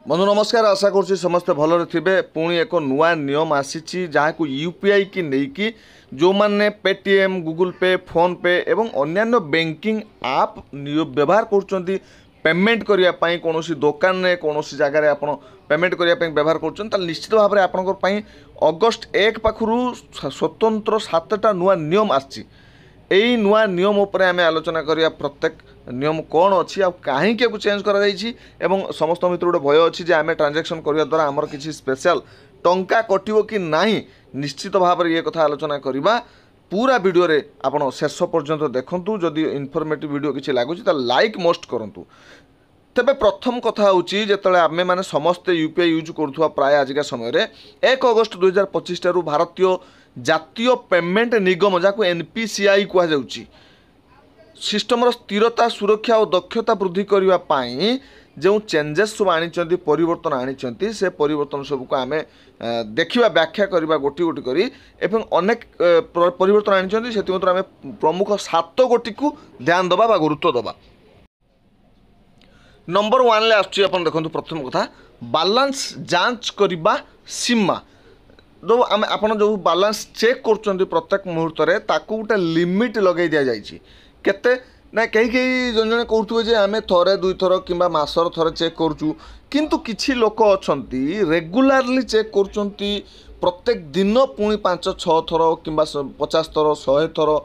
बंधु नमस्कार। आशा करुँच समस्ते भलरे थे। पुणी एक नुआ नियम आसी जहाँ यूपीआई की लेकिन जो मैंने पेटीएम गूगल पे फोन पे एवं अन्यान्य बैंकिंग आप व्यवहार कर पेमेंट करने कौन दुकान में कौन जगह आप पेमेंट करने व्यवहार कर निश्चित भाव में आपण अगस्ट 1 पाखु स्वतंत्र 7टा नुआ नियम आसी। यही नुआ नियम उपर आम आलोचना करिया प्रत्येक नियम कौन अच्छी आ कहीं चेंज कर समस्त मित्र गोटे भय अच्छी आम ट्रांजेक्शन करने द्वारा आमर किसी स्पेशल टंका कटिवो कि नहीं निश्चित भाव में ये कथा आलोचना करवा। पूरा वीडियो रे आपण शेष पर्यंत देखंतु। जदि इनफॉर्मेटिव वीडियो किसी लगुच लाइक मोस्ट करूँ। तेबे प्रथम कथा हूँ जो आमे मैंने समस्ते यूपीआई यूज करुवा प्राय आजिका समय 1 अगस्ट 2025 ठारू भारतीय जातीय पेमेंट निगम जहाँ एनपीसीआई कहुच्छी सिस्टमर स्थिरता सुरक्षा और दक्षता वृद्धि करने जो चेंजेस सब आनी परिवर्तन आनी से परिवर्तन सबको आम देखा व्याख्या करवा गोटी गोटी करी एवं अनेक परिवर्तन आनी से आम प्रमुख 7 गोटी को ध्यान दबा गुरुत्व दबा। नंबर 1 आसुँ देखो प्रथम कथा बालांस जांच करवा सीमा जो आम आप जो बालांस चेक कर प्रत्येक मुहूर्त में ताकू गोटे लिमिट लगे दि जाए केते ना कहीं कहीं जन जन कहते आम थरे दुई थर कि मसर थरे चेक करूँ किंतु किछि लोक अच्छा रेगुलारली चेक कर प्रत्येक दिन पुणी 5-6 थर कि 50 थर 100 थर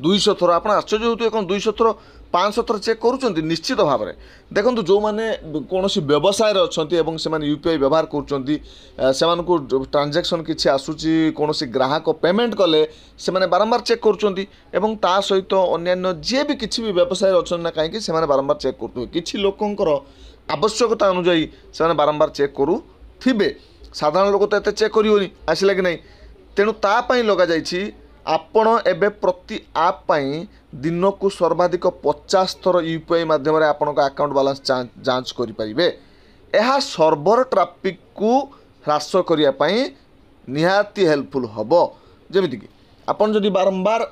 200 थर आप आश्चर्य होते कौन 200 थर 500 थर चेक करुँच निश्चित भाव में देखो जो मैंने कौन व्यवसाय अच्छा से यूपीआई व्यवहार कर ट्रांजेक्शन किसी आसूची कौन ग्राहक पेमेंट कले से बारंबार चेक कर सहित अन्य जी भी किसी भी व्यवसाय अच्छा ना कहीं बारंबार चेक कर किसी लोकंर आवश्यकता अनुजाई से बारंबार चेक करुवे। साधारण लोक तो ये चेक कर आसला कि नहीं तेणु तापाई लग जाइए आपण एबे प्रति आप दिन को सर्वाधिक 50 थर यूपीआई माध्यम आपण अकाउंट बैलेंस जांच करें। यह सर्वर ट्राफिक को ह्रास करने निहाती हेल्पफुल हम जमीक आपड़ जदि बारंबार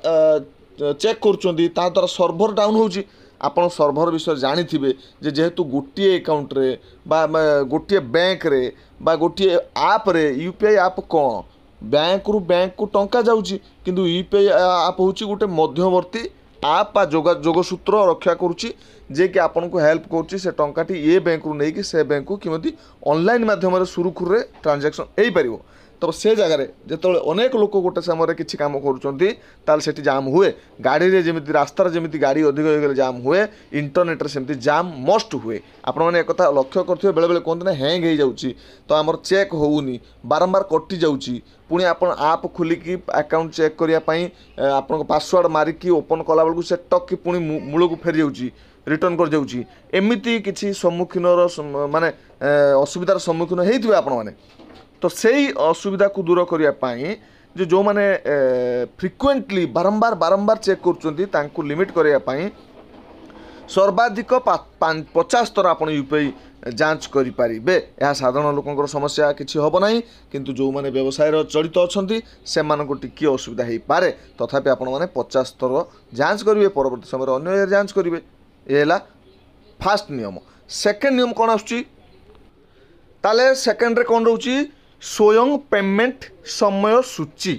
चेक कर सर्वर डाउन होची आपन सर्वर विषय जानी थे जेहेतु गोटे अकाउंट रे बा गोटे बैंक रे बा गोटे आप रे यूपीआई आप कौन बैंक रु बैंक को टंका जाऊँगी किंतु यूपीआई आप हूँ गोटे मध्यवर्ती आप जोगसूत्र रक्षा करुच्ची जे कि आपन को हेल्प करुच्ची से टंकाटी ये बैंक रु नहीं कि से बैंक को किमती ऑनलाइन माध्यम सुरुखुर ट्रांजेक्शन हो पार। तो से जगह जो अनेक लोक गोटे समय किसी कम कर जाम हुए गाड़ी रे जमी रास्तार जमी गाड़ी अधिक हो जाम हुए इंटरनेट सेमती जाम मस्ट हुए। आपण मैंने एक लक्ष्य करेंगे बेले बेले कहते ना हैंग हो जाऊँगी तो आमर चेक होनी बारंबार कटि जाऊँगी पुणी आप आप खोलिकी अकाउंट चेक करने आप पासवर्ड मारिकी ओपन कला बेलू से टक कि पुणी मूल को फेरी जाऊँगी रिटर्न कर जाऊँगी एमती किसी सम्मुखीन माने असुविधार सम्मुखीन होते आपण मैंने तो सही असुविधा को दूर करने जो मैंने फ्रिक्वेंटली बारंबार बारंबार चेक कर लिमिट करने सर्वाधिक 50 थर आप यूपीआई जांच करें। यह साधारण लोकंर समस्या किसी हम ना किंतु जो मैंने व्यवसाय जड़ित अच्छा से टी असुविधा हो पाए तथापि आपण मैंने 50 थर जांच करेंगे परवर्त समय अन्य जांच करेंगे। ये फास्ट नियम। सेकेंड नियम कौन आसुची सेकेंड रे कौन रोची स्वयं पेमेंट समय सूची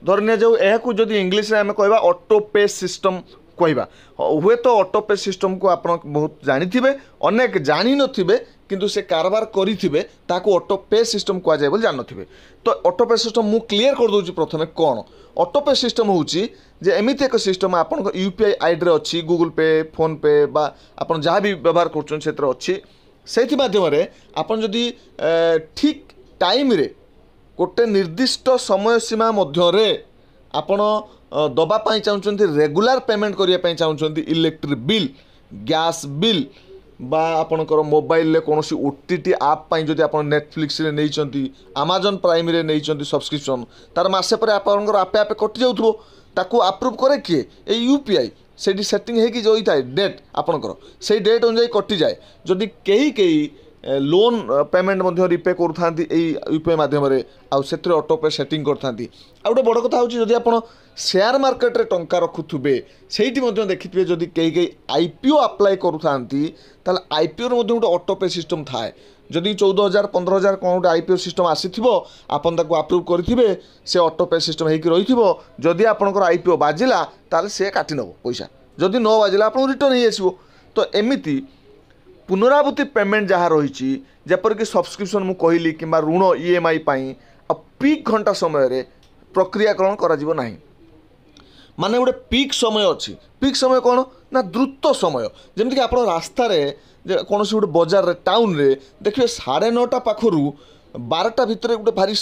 धरने जो यह जदि इंग्लिश में आम कह ऑटो पे सिस्टम कहवा हुए तो ऑटो पे सिस्टम को आप बहुत जानी थे अनेक जानी नथिबे किंतु से कारबार करिथिबे ताको ऑटो पे सिस्टम कह जाए जान थे। तो ऑटो पे सिस्टम मु क्लियर कर दूची प्रथमे कौन ऑटो पे सिस्टम होची जे एमिति एक सिस्टम आपन यूपीआई आईडी अच्छी गूगल पे फोन पे बा आपन जहाँ भी व्यवहार करछन क्षेत्र अच्छी से माध्यम आपन जदि ठीक टाइम रे गोटे निर्दिष्ट समय सीमा मध्य आपण दबापाई चाहते रेगुलर पेमेंट करने चाहते इलेक्ट्रिक बिल गैस बिल बा आपणकर मोबाइल कौन ओटीटी आप जदि आप नेटफ्लिक्स रे नहीं अमेजन प्राइम रे नहीं सब्सक्रिप्शन तार मसे पर आपंकर आपे आपे कटि जाऊँ ताकू अप्रूव करे किए ए यूपीआई से सेटिंग होगी जो होता है डेट आपणकर से डेट अनुजाई कटि जाए जदि कहीं लोन पेमेंट रिपे करूँ यूपीआई मध्यम से ऑटोपे सेटिंग करते गोटे बड़ कथा हूँ जदि आप शेयर मार्केट रे टंका रखुवे से देखिए जदि कई आईपीओ अप्लाई करूँ आईपीओ गोटे ऑटोपे सिस्टम थाए जदि 14,000 15,000 कौन गोटे आईपीओ सिस्टम आसी आपन ताको अप्रूव करेंगे से ऑटोपे सिस्टम होगी रही जदि आपंकर आईपीओ बाजिला ताल से काटी नब पैसा जदि न बाजिला आप रिटर्न हो तो एमती पुनरावृत्ति पेमेंट जहाँ रही जपरिक सब्सक्रिप्शन मुझे कहली कि ऋण ईएमआई पीक घंटा समय प्रक्रियाकरण करा नहीं माने गोटे पीक समय अच्छी पीक समय कौन ना द्रुत समय जमीक आप रास्त कौन गोटे बजार रे टाउन रे देखिए 9:30 पाखु 12टा भितर गोटे भारी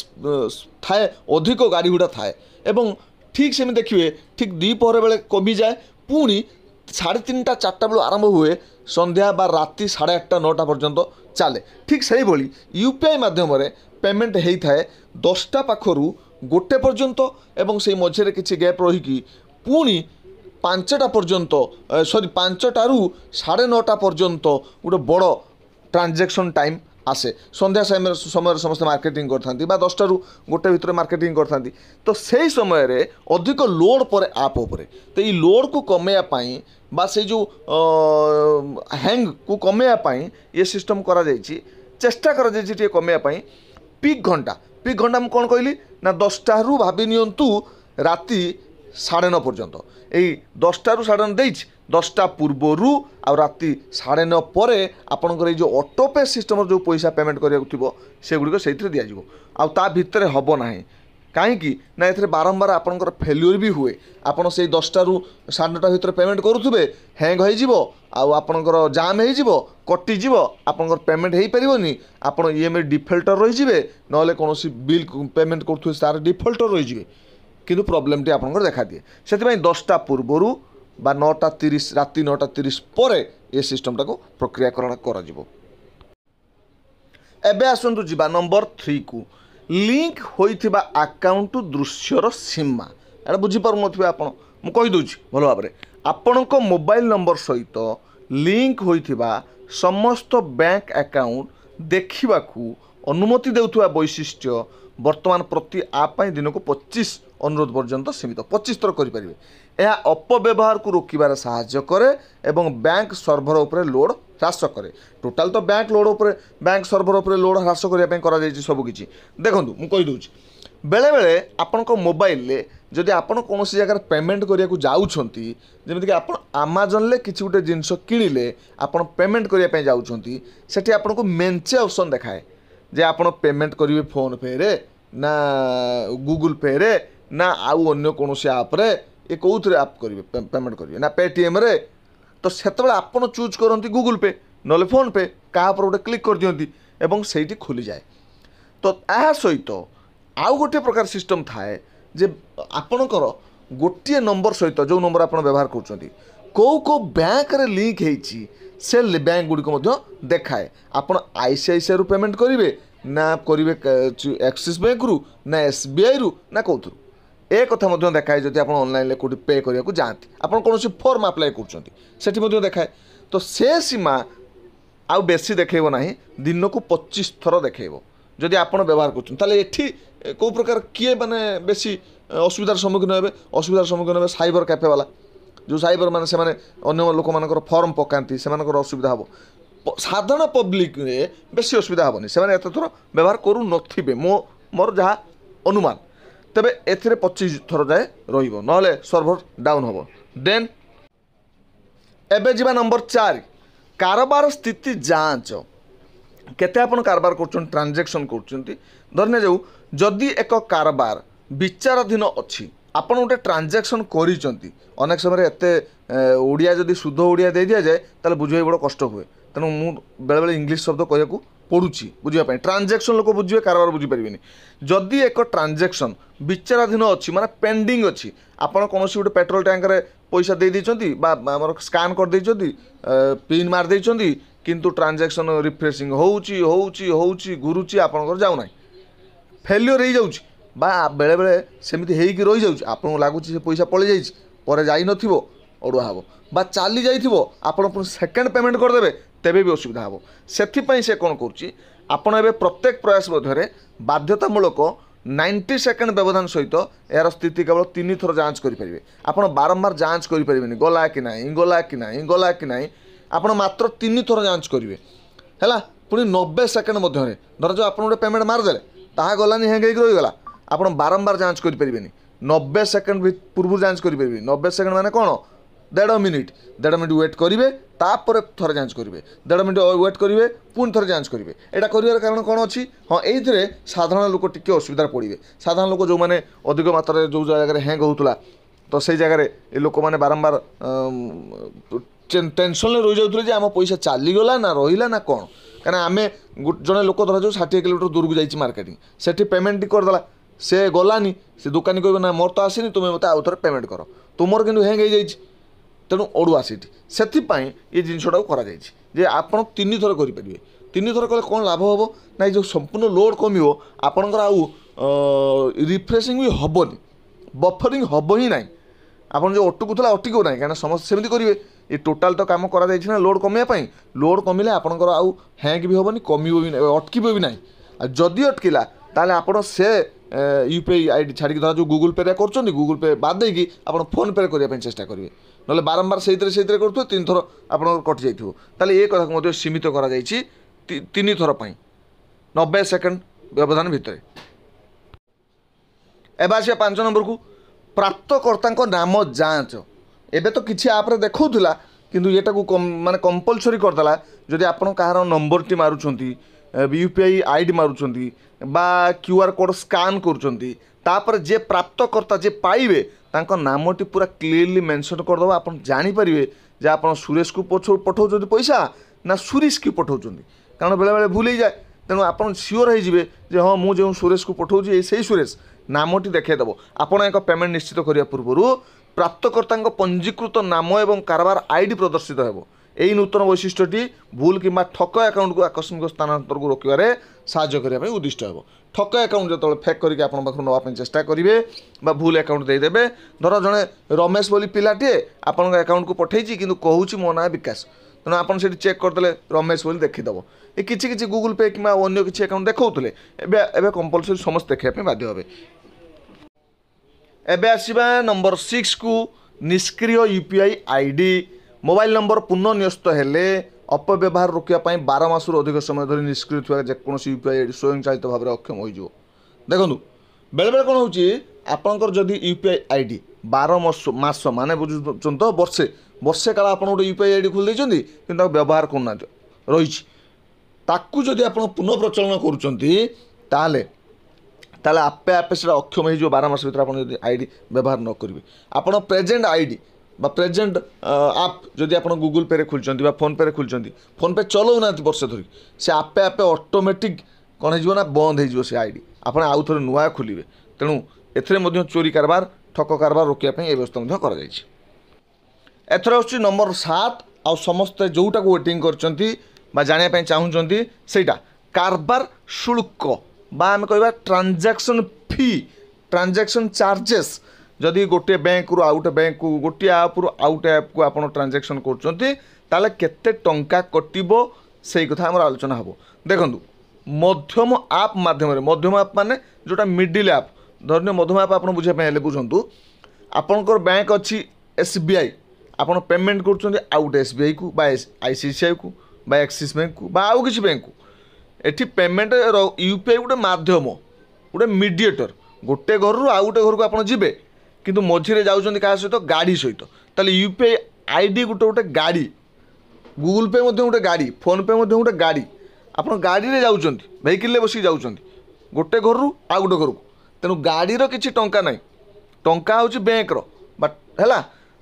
थाए अधिक गाड़ी गुड़ा थाए एवं ठीक से देखिए ठीक द्विपहर बेले कमी जाए पुणी 3:30 4टा बेलू आरंभ हुए संध्या बा राति 8:30 9टा पर्यंत चले ठीक से ही यूपीआई मध्यम पेमेंट होता है 10टा पाखु गोटे पर्यंत एवं से मझे किसी गैप रहीकि पुणी 5टा पर्यंत सॉरी 5टारू 9:30 पर्यंत गोटे बड़ ट्रांजैक्शन टाइम आसे संध्या समय समस्त मार्केटिंग करथांती बा 10टारू गोटे भितर मार्केटिंग करथांती तो सही समय रे अधिक लोड पर आप उपरे तो ये लोड को कमेया पाई बा से जो हैंग को कमेया पाई ये सिस्टम करा जायछि चेष्टा करा जायछि टे कमेया पाई पीक घंटा मु कौन कहली ना 10टारू भाभी नियंतु राति 9:30 पर्यंत यही 10टारू 9:30 देछि 10टा पूर्वरु आ राति 9:30 पर आपंकर जो ऑटोपे सिस्टम जो पैसा पेमेंट करा से गुड़िक से दिज्व आ भितर हम ना कहीं ना ये बारंबार आपंकर फेल्यूर भी हुए आपड़ से 10टारू 9:30 भितर पेमेंट करुवे हैंग होपंकर जाम हो कटिज आपंकर पेमेंट हो पारनी आप ईएमआई डिफल्टर रही ना कौन बिल पेमेंट करुवे तार डिफल्टर रही किंतु प्रॉब्लम टी आपंकर देखा दिए से 10टा पूर्वरु बा 9:30 राति 9:30 पर ये सिस्टम टाको प्रक्रियाकरण करा जिवो। एबे आसंतु जिबा नंबर 3 को लिंक होइथिबा अकाउंट दृश्यर सीमा एटा बुझी पारु नथिबे आपण मु कहि दोछि भलो भाबरे आपणक मोबाइल नंबर सहित लिंक होइथिबा समस्त बैंक अकाउंट देखिबाकू अनुमति देउथुवा वैशिष्ट्य वर्तमान प्रति आप दिन को 25 अनुरोध पर्यंत सीमित 25 थर करें यह अपव्यवहार को रोकबार साहाय्य करे एवं बैंक सर्भर उपरे लोड ह्रास करे टोटाल तो बैंक लोड उपरे बैंक सर्भर उपरे लोड ह्रास करने कर सबकि देखूँ मुझे कहीदे बेले बेले आपंक मोबाइल जदि आपन कौन जगह पेमेंट करने को जाऊँगी जमीक आप आमाजन ले किसी गोटे जिनस किणिले आप पेमेंट करने जाऊँगी से आपन को मेंचे ऑप्शन देखाए जे आपन पेमेंट करेंगे फोन पे रे ना गूगल पे रे ना आउ अन्य कौन आप ये कौन आप करेंगे पेमेंट करेंगे ना पेटीएम रे तो से आपन चूज करती गूगल पे ना फोन पे क्या गोटे क्लिक कर दियंती एवं से खोली जाए तो यह सहित आउ गोटे प्रकार सिस्टम थाए जे आपणकर गोटे नंबर सहित जो नंबर आप व्यवहार कर कौ बैंक रे लिंक होती से बैंक गुड़िक देखाए आपड़ आईसीआईसीआई रु पेमेंट करेंगे ना करेंगे एक्सिस बैंक रु ना एसबीआई रु ना कौन ए कथा देखाए जब आप ऑनलाइन कौट पे करने जाती आप कौन फॉर्म अप्लाई कर देखाए तो से सीमा आउ बेसी देखेब ना दिन को 25 थर देखेब जदि आप व्यवहार कर कौ प्रकार किए माने बेसी असुविधार सम्मुखीन हे असुविधार सम्मुखीन हे साइबर कैफे वाला जो साइबर माने से अन्य लोक मान फॉर्म पकाती से असुविधा हम साधारण पब्लिक रे बेसी असुविधा हेनी से एत थर व्यवहार करू नथिबे मोर जहाँ अनुमान तेबे एथिरे 25 थर जाए रहिबो नहले सर्भर डाउन हम देन एबे जिबा नंबर 4 कारोबार स्थिति जांच केते आपण कारोबार कर ट्रांजैक्शन कर धरने जाऊ जदि एक कारोबार विचाराधीन अच्छी आपड़ गोटे ट्रांजैक्शन करिसेंती अनेक समय एते ओडिया जदि शुद्ध ओडिया दे दिया जाए ताले बुझे बड़ कष्ट हुए तेणु मु बेले बेले इंग्लिश शब्द कहूँ पढ़ुची बुझापी ट्रांजैक्शन लोक बुझे कारोबार बुझीपारे जदि एक ट्रांजैक्शन विचाराधीन अच्छी माने पेंडिंग अच्छी आपड़ कौन गोटे पेट्रोल टैंकर पैसा दे देइछंती बा हमर स्कैन कर देइछंती पिन मार देइछंती किंतु ट्रांजैक्शन रिफ्रेशिंग होउची होउची होउची गुरुची आपनकर जाउ नाही फेल्योर हो जाउची बा बेले बेले सेमिति हेइकी रहि जाउची आपन लागुची से पैसा पळि जाइछि परे जाई नथिबो अडुआ हबो बा चाली जाइथिबो आपन सेकंड पेमेंट कर देबे तेबे भी असुविधा हे से से कौन कर आपण ए प्रत्येक प्रयास मध्य बाध्यतामूलक 90 सेकेंड व्यवधान सहित यार स्थिति केवल 3 थर जांच करेंगे। आपड़ बारंबार जांच करेंगे गला कि ना गला कि ना गला कि ना आपड़ मात्र 3 थर जांच करेंगे है पुणी 90 सेकेंड मध्य धर जो आप पेमेंट मारदे ताहा गलानी हैंग होगी रहीगला आप बारंबार जांच करेंगे 90 सेकेंड पूर्व जांच करेंगे 90 सेकेंड माने कौन 1.5 मिनिट वेट करेंगे तापर थर जांच करेंगे 1.5 मिनिट वेट करेंगे पुणी थर जांच करेंगे यहाँ कर कारण कौन अच्छी हाँ ये साधारण लोक टी असुविधा पड़े साधारण लोक जो मैंने अधिक मात्रा जो जगह हैंग होता तो से जगह ये लोक मैंने बारंबार टेंशन रही जाते आम पैसा चलीगला ना रहा ना कौन कहीं आम जड़े लोक धर जो 60 किलोमीटर दूर को जाइए मार्केटिंग से पेमेंट करदेला से गलानी से दुकानी कह ना मोर तो आसनी तुम्हें मत आउ थे पेमेंट कर तुमर कि हैंग हो जाए तेणु अड़ुआ सीटी से ये जिनटा कर आप 3 थर करेंगे 3 थर कले कौन लाभ हम ना जो संपूर्ण लोड कम आपणकर आउ रिफ्रेशिंग भी हेनी बफरिंग हम ही ना आप जो अटकुला अटको ना कहीं समस्त सेमती करेंगे ये टोटाल तो काम करा लोड कमापी लोड कमिले आपणकर आउ हैंग भी हेनी कम भी अटक भी ना जदि अटकिला ताले आपण से यूपीआई आईडी छाड़ी धर जो गूगल पे कर गूगल पे बाद देकी आप फोन पे करने चेष्टा करेंगे ना बारंबार से करुए 3 थर आप कटि जाइए ताले ये कथा सीमित कर 3 थर 90 सेकेंड व्यवधान भितर। एवं आस 5 नंबर को प्राप्तकर्ता नाम जांच एबे तो किसी आप्रे देखा किंतु ये माने कंपलसरी करदेला जदि आप कहार नंबर टी मारुंट यूपीआई आईडी मारुंट बा क्यूआर कोड स्कान कर जे प्राप्तकर्ता जे पाइबे तांको नामटी पूरा क्लीयरली मेंशन करदे आप जापर जे आप सुरेश को पठाऊँ पैसा ना सुरेश की पठाऊँ कारण बेले बेले भूल ही जाए तेणु आप सियोर हो हाँ मुझे सुरेश को पठाऊँ से सुरेश नामटी देखईदेव आपड़ एक पेमेंट निश्चित करने पूर्व प्राप्तकर्ता पंजीकृत नाम एवं कारबार आईडी प्रदर्शित हो यही नूतन वैशिष्ट्यटी भूल कि ठक अकाउंट को आकस्मिक स्थानांतर को रोकवे साहाय्य करने उद्दिष्ट हो ठक अकाउंट जो फेक करके आप नापी चेष्टा करेंगे भूल अकाउंट देदेवे धर जड़े रमेश बोली पिलाटे आपण अकाउंट को पठेची कि कहूँ मो ना विकास तेणु आप चेक करदे रमेश बोली देखीदेव ये किसी गूगल पे कि अन्य किसी अकाउंट देखते एवं कंपलसरी समस्त देखा बाध्य हे। एबे आसीबा नंबर 6 को निष्क्रिय यूपीआई आईडी मोबाइल नंबर पुनः न्यस्त हेले अपव्यवहार रोकने 12 मास अधिक समय धरी निष्क्रिय थोड़ा जेकोसी यूपीआई आईडी स्वयं चालित भाव में अक्षम हो देखो बेले बेले कौन होपणकर जदि यूपीआई आईडी 12 मास माने बुझुन तो वर्षे काल आप गोटे यूपीआई आईडी खोल देते कि व्यवहार करना रही ताकू जदि आप पुनः प्रचलन करुँच ताले आपे आपे से अक्षम हो 12 मास भर आप आईडी व्यवहार न करेंगे आप प्रेजेंट आईडी बा प्रेजेंट आप जदि आप गूगल पे खोलुँच फोन पे खोलुँच फोन पे चलाऊना वर्ष धरी से आपे आपे ऑटोमेटिक कौन हो बंद हो से आईडी आप आउ थे नुआ खोलिए तेणु एथरे चोरी कारबार ठक कारबार रोकने व्यवस्था कर एथर आसूँ नंबर 7 आ समस्ते जोटा को वेटिंग कर जानापी चाहूँगी सेटा कारबार शुल्क बा आम कह ट्रांजैक्शन फी ट्रांजैक्शन चार्जेस जदि गोटे बैंक रु आउटे बैंक को गोटे आप रु आउटे आप को आप ट्रांजैक्शन कर केते टंका कटिबो से कथा आम आलोचना हम देखूँ मध्यम आप माध्यम मध्यम आप माने जोटा मिडिल आप धरने मध्यम आप बुझे बुझु आपणकर बैंक अच्छी एसबीआई आप पेमेंट कर आउटे एसबीआई को आईसीआईसीआई को एक्सिस बैंक को आउ किसी बैंक को एठी पेमेंट यूपीआई गोटे माध्यम गोटे मीडिएटर गोटे घर रु आउ गोटे घर को आप जी किंतु मझे जाऊँच क्या सहित गाड़ी सहित ताले यूपीआई आईडी गोटे गोटे गाड़ी गूगल पे गोटे गाड़ी फोन पे गोटे गाड़ी आप गाड़ी में जाऊँच वेहिकल बसिक जाऊँच गोटे घर रु आउ गोटे घर को तेणु गाड़ी किसी टंका ना टंका हूँ बैंक बट है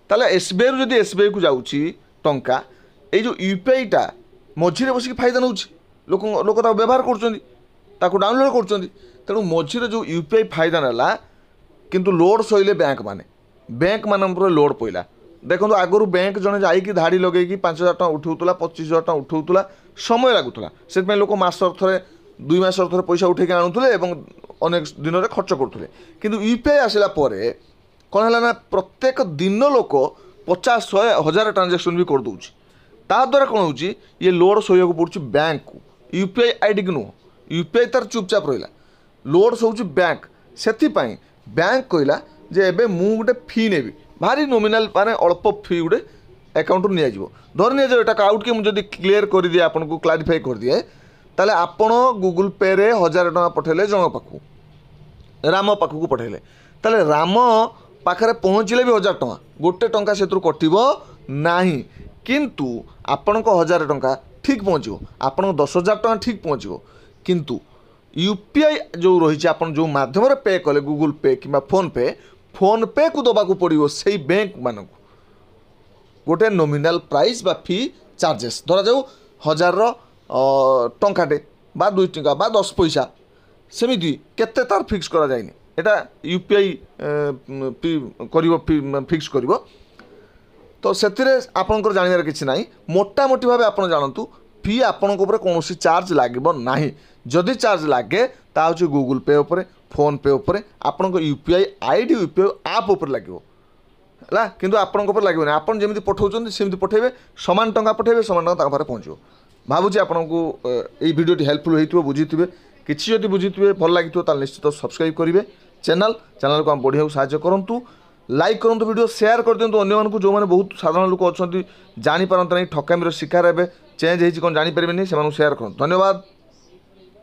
ताले एसबीआई रु जदि एसबीआई को जाऊँगी टंका ये जो यूपीआईटा मझे बसिक फायदा नौ लोक लोक व्यवहार कर डाउनलोड कर तेणु मझे जो यूपीआई फायदा नाला किंतु लोड सहिले बैंक मान लोड पड़ा देखो आगु बैंक जड़े जाकि धाड़ी लगे 5,000 टका उठाऊला 25,000 टका उठाऊला समय लगुला से लोक मास थे 2 मास थे पैसा उठे आणुले अनेक दिन में खर्च करुले किंतु यूपीआई आसला कौन है ना प्रत्येक दिन लोक 50,000 1000 ट्रांजैक्शन भी करदे ताद्वारा कौन हो ये लोड शोक पड़ू बैंक को यूपीआई आईडी की नुह यूपीआई तार चुपचाप रहा लोड शोच बैंक से बैंक कहला जे एबे मु गोटे फी नेबी भारी नॉमिनल माने अल्प फी गोटे अकाउंट नि धर नि एटा आउट के मुझे क्लीयर कर दिए आपको क्लारिफाई कर दिए ताले आपण गूगल पे रे 1000 टका पठेले जन पाखु राम पाखु पठेले ताले राम पाखरे पहुँचले भी 1000 टका गोटे टंका से कटिबो नाही किंतु आपण को 1000 टका ठीक पहुँचो आपण 10,000 टका ठीक पहुँचो किंतु यूपीआई जो रही आप जो माध्यम पे कले गूगल पे कि फोन पे को दबा पड़ो से बैंक मान गोटे नॉमिनल प्राइस बा फी चार्जेस धरा जाऊ 1000 टंकाटे बा 2 टंका बा 10 पैसा सेमिति केते तार फिक्स करा जायनि एटा यूपीआई करिवो फिक्स करिवो तो सेतिरे आपनकर जानियार किछि नाही मोटा मोटी भाबे आपन जानतु फी आपनक ऊपर कोनोसी चार्ज लागबो नाही जदि चार्ज लागे ता होछि गूगल पे ऊपर फोन पे ऊपर आपनक यूपीआई आईडी यूपीआई ऐप ऊपर लागबो है किंतु आपन लगे आपन जमी पठाऊँ सेमती पठेबे समान टंका पठेबे समान टंका पाखे पहुँचो भावुँ आपको ये वीडियो हेल्पफुल होती बुझी किसी जब बुझी भल लगी निश्चित सब्सक्राइब करेंगे चैनल को आम बढ़िया साहाय्य करूँ लाइक करूँ वीडियो शेयर कर दिखाँ अन्य जो मैंने बहुत साधारण लोक अच्छा जापारत नहीं ठकामी शिकार हे चेंज हो जापारे से शेयर करूँ धन्यवाद।